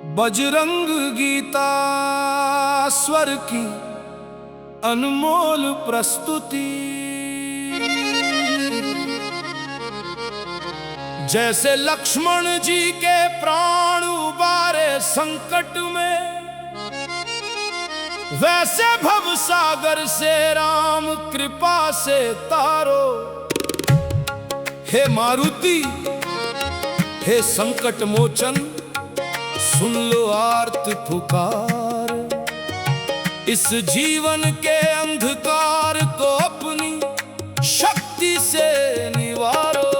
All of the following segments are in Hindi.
बजरंग गीता स्वर की अनमोल प्रस्तुति। जैसे लक्ष्मण जी के प्राण उबारे संकट में, वैसे भव सागर से राम कृपा से तारो। हे मारुति, हे संकट मोचन, सुन लो आर्त पुकार। इस जीवन के अंधकार को अपनी शक्ति से निवारो।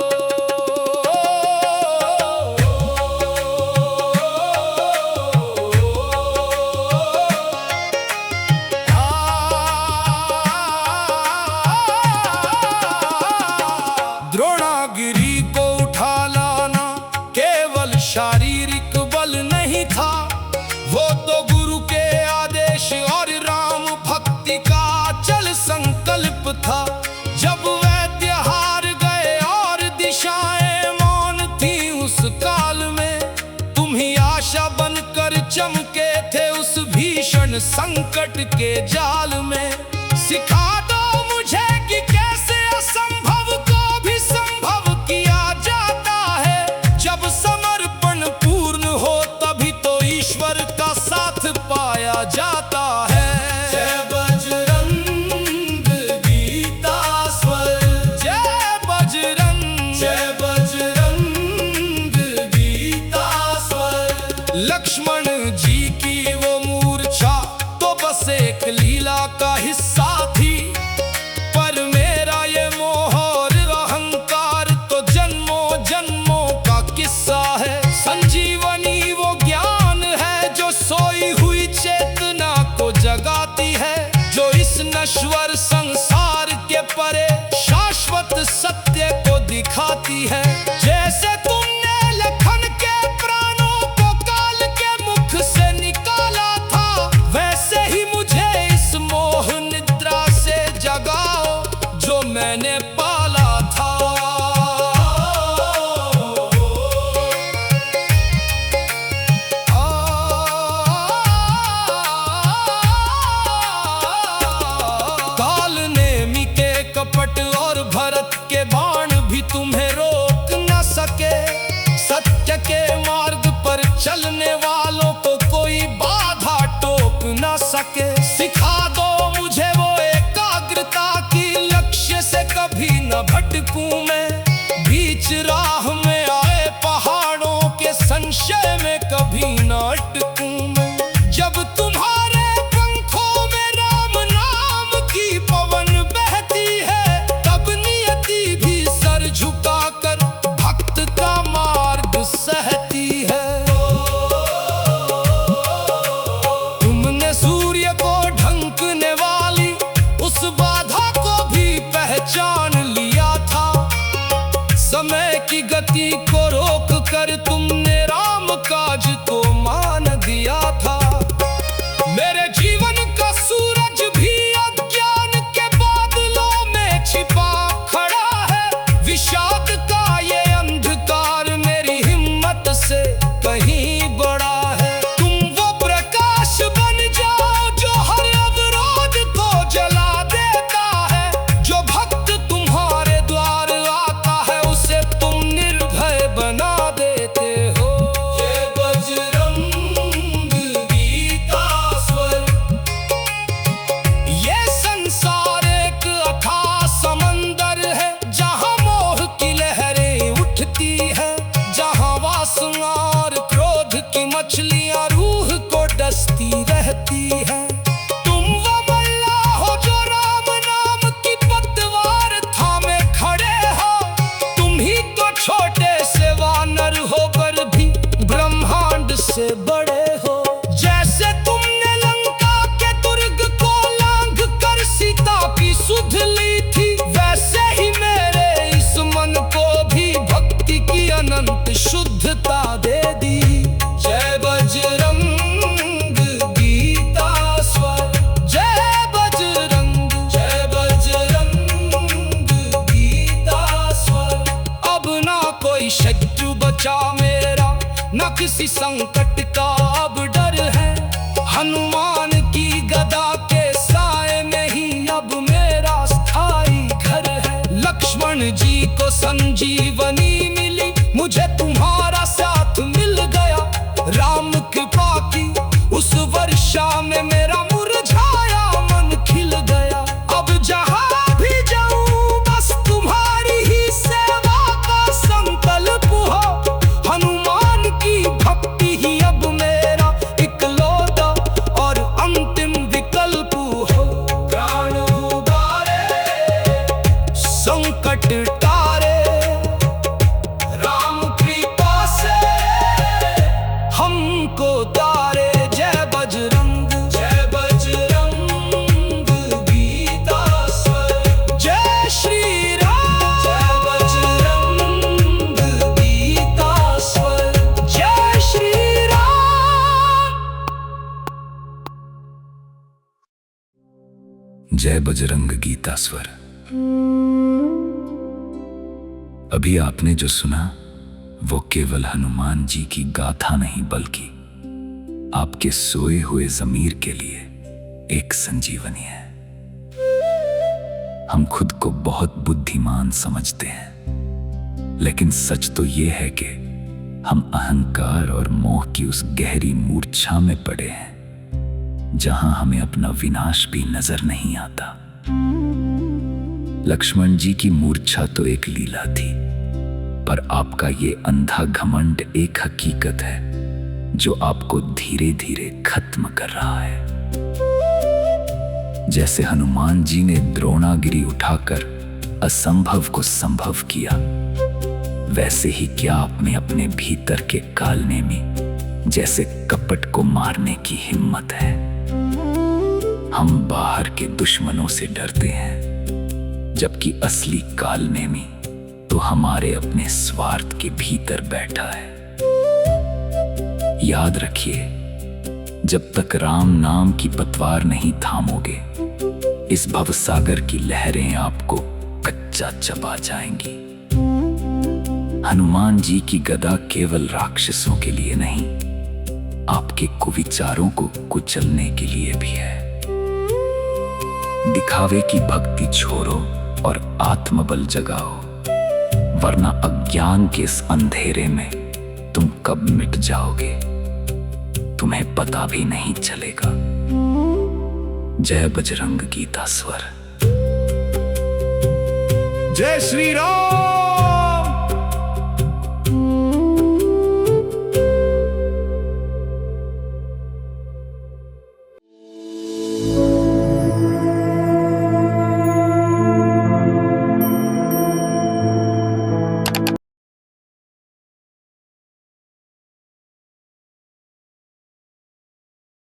द्रोणागिरी को उठा लाना केवल शारीरिक बल नहीं था, वो तो गुरु के आदेश और राम भक्ति का अचल संकल्प था। जब वैद्य हार गए और दिशाएं मौन थी उस काल में, तुम ही आशा बनकर चमके थे उस भीषण संकट के जाल में। सिखा दो मुझे कि कैसे असंभव को भी संभव किया जाता है। जब समर्पण पूर्ण हो तभी तो ईश्वर का साथ पाया जाता है। जय बजरंग गीता स्वर, जय बजरंग गीता स्वर। लक्ष्मण जी की वो मूर्छा तो बस एक लीला का हिस्सा थी, पर मेरा ये मोह और अहंकार तो जन्मों जन्मों का किस्सा है। संजीवनी वो ज्ञान है जो सोई हुई चेतना को जगाती है, जो इस नश्वर संसार के परे शाश्वत सत्य को दिखाती है। जैसे तुमने लखन के प्राणों को काल के मुख से निकाला था, वैसे ही मुझे इस मोह निद्रा से जगाओ जो मैंने पाला था। काल नेमि के कपट और भरत के बाण भी तुम्हें रोक न सके। सत्य के मार्ग पर चलने वालों को कोई बाधा टोक न सके। सिखा दो मुझे वो एकाग्रता की लक्ष्य से कभी न भटकूं मैं। बीच राह में आए पहाड़ों के संशय में कभी न अटकूं मैं। जब तुम्हारे पंखों में राम नाम की पवन बहती है, तब नियति भी सर झुकाकर भक्त का मार्ग सहती है। तुमने सूर्य को ढंकने वाली उस बाधा को भी पहचान लिया था। समय की गति को रोक कर तुमने राम काज को मान दिया था। मेरे जीवन का सूरज भी अज्ञान के बादलों में छिपा खड़ा है। विषाद का ये अंधकार मेरी हिम्मत से कहीं बड़ा है। तुम वो प्रकाश बन जाओ जो हर अवरोध को जला देता है। जो भक्त तुम्हारे द्वार आता है उसे तुम निर्भय बना देते हो। जय बजरंग गीता स्वर। ये संसार एक अथाह समंदर है, जहाँ मोह की लहरें उठती है, जहाँ वासना और क्रोध की मछलियाँ रूह को डसती रहती है। तुम वो मल्लाह हो जो राम नाम की पतवार थामे खड़े हो। तुम ही तो छोटे से वानर होकर भी ब्रह्मांड से बड़े हो। जैसे तुमने लंका के दुर्ग को लांघ कर सीता की सुध ली थी, वैसे ही मेरे इस मन को भी भक्ति की अनंत शुद्धता दे दी। जय बजरंग किसी संकट का अब डर है। हनुमान की गदा के साए में ही अब मेरा स्थायी घर है। लक्ष्मण जी को संजीवनी मिली, मुझे तुम्हारा साथ मिल गया। राम कृपा की उस वर्षा में मेरा मुरझाया मन खिल गया। अब जहां भी जाऊं बस तुम्हारी ही सेवा का संकल्प हो। हनुमान की भक्ति ही अब मेरा इकलौता और अंतिम विकल्प हो। प्राण उबारे, संकट टारे, राम कृपा से हमको तारे। जय बजरंग, जय बजरंग गीता स्वर। जय श्री राम, जय बजरंग गीता स्वर। जय श्री राम। जय बजरंग गीता स्वर। अभी आपने जो सुना वो केवल हनुमान जी की गाथा नहीं, बल्कि आपके सोए हुए ज़मीर के लिए एक संजीवनी है। हम खुद को बहुत बुद्धिमान समझते हैं, लेकिन सच तो ये है कि हम अहंकार और मोह की उस गहरी मूर्छा में पड़े हैं जहां हमें अपना विनाश भी नजर नहीं आता। लक्ष्मण जी की मूर्छा तो एक लीला थी, पर आपका ये अंधा घमंड एक हकीकत है जो आपको धीरे धीरे खत्म कर रहा है। जैसे हनुमान जी ने द्रोणागिरी उठाकर असंभव को संभव किया, वैसे ही क्या आपने अपने भीतर के कालने में जैसे कपट को मारने की हिम्मत है। हम बाहर के दुश्मनों से डरते हैं, जबकि असली कालने में तो हमारे अपने स्वार्थ के भीतर बैठा है। याद रखिए, जब तक राम नाम की पतवार नहीं थामोगे, इस भवसागर की लहरें आपको कच्चा चबा जाएंगी। हनुमान जी की गदा केवल राक्षसों के लिए नहीं, आपके कुविचारों को कुचलने के लिए भी है। दिखावे की भक्ति छोड़ो और आत्मबल जगाओ, वरना अज्ञान के इस अंधेरे में तुम कब मिट जाओगे तुम्हें पता भी नहीं चलेगा। जय बजरंग गीता स्वर। जय श्री राम।